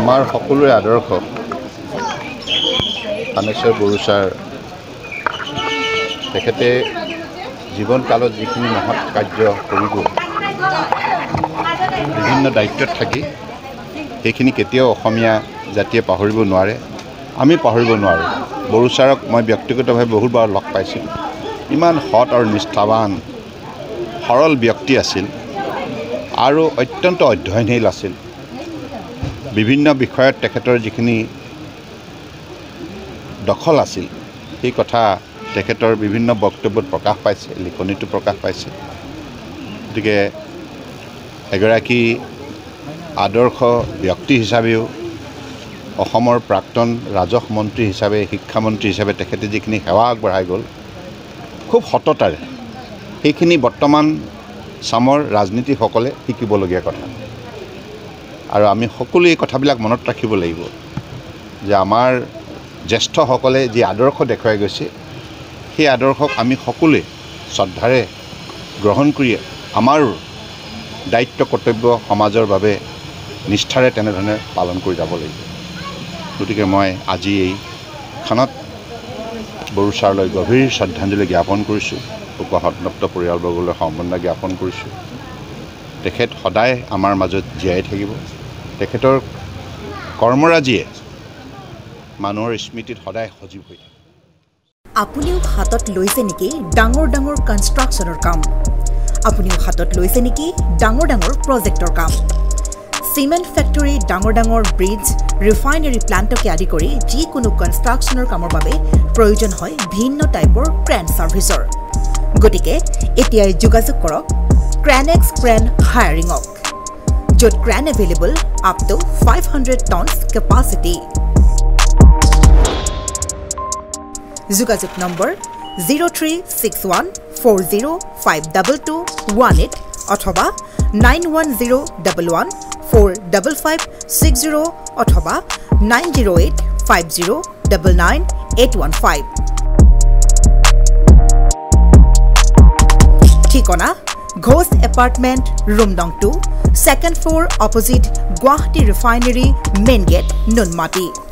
আমাৰ সকলোৰে আদৰ্শ থানেশ্বৰ বড়ো ছাৰ তেখেতে জীৱনকালত যিখিনি মহৎ কাৰ্য কৰিব বিভিন্ন দায়িত্বত থাকি সেইখিনি কেতিয়াও অসমীয়া জাতিয়ে পাহৰিব নোৱাৰে আমি পাহৰিব নোৱাৰোঁ বড়ো ছাৰক মই ব্যক্তিগতভাৱে বহুবাৰ লগ পাইছিলোঁ ইমান সৎ আৰু নিষ্ঠাৱান সৰল ব্যক্তি আছিল আৰু অত্যন্ত অধ্যয়নশীল আছিল বিভিন্ন বিষয়ত তেখেতৰ যিখিনি দখল আছিল সেই কথা তেখেতৰ বিভিন্ন বক্তব্যত প্ৰকাশ পাইছে লিখনিতো প্ৰকাশ পাইছে গতিকে এগৰাকী আদৰ্শ ব্যক্তি হিচাপেও অসমৰ প্ৰাক্তন ৰাজহ মন্ত্ৰী হিচাপে শিক্ষামন্ত্ৰী হিচাপে তেখেতে যিখিনি সেৱা আগবঢ়াই গ'ল খুব সততাৰে সেইখিনি বৰ্তমান চামৰ ৰাজনীতিসকলে শিকিবলগীয়া কথা আৰু আমি সকলো এই কথাবিলাক মনত ৰাখিব লাগিব যে আমাৰ জ্যেষ্ঠসকলে যি আদৰ্শ দেখুৱাই গৈছে সেই আদৰ্শক আমি সকলোৱে শ্ৰদ্ধাৰে গ্ৰহণ কৰি আমাৰ দায়িত্ব কৰ্তব্য সমাজৰ বাবে নিষ্ঠাৰে তেনেধৰণে পালন কৰি যাব লাগিব গতিকে মই আজি এই খানাত বড়ো ছাৰলৈ গভীৰ শ্ৰদ্ধাঞ্জলি জ্ঞাপন কৰিছোঁ শোকসন্তপ্ত পৰিয়ালবৰ্গলৈ সমবেদনা জ্ঞাপন কৰিছোঁ তেখেত সদায় আমাৰ মাজত জীয়াই থাকিব তেখেতৰ কৰ্মৰাজিয়ে মানুহৰ স্মৃতিত সদায় সজীৱ হৈ থাকে আপুনিও হাতত লৈছে নেকি ডাঙৰ ডাঙৰ কনষ্ট্ৰাকশ্যনৰ কাম আপুনিও হাতত লৈছে নেকি ডাঙৰ ডাঙৰ প্ৰজেক্টৰ কাম সিমেন্ট ফ্যাক্টৰী ডাঙৰ ডাঙৰ ব্ৰিজ ৰিফাইনাৰী প্লান্টকে আদি কৰি যিকোনো কনষ্ট্ৰাকশ্যনৰ কামৰ বাবে প্ৰয়োজন হয় ভিন্ন টাইপৰ ক্ৰেন সাৰ্ভিসৰ গতিকে এতিয়াই যোগাযোগ কৰক ক্ৰেনেক্স ক্ৰেন হায়াৰিঙক য'ত crane available up to 500 tons capacity যোগাযোগ নম্বৰ 0361405218 অথবা 9101145560 অথবা 9085099815 ঠিকনা ঘোষ এপাৰ্টমেণ্ট ৰুম নং 2 second floor opposite Guwahati Refinery main gate Nunmati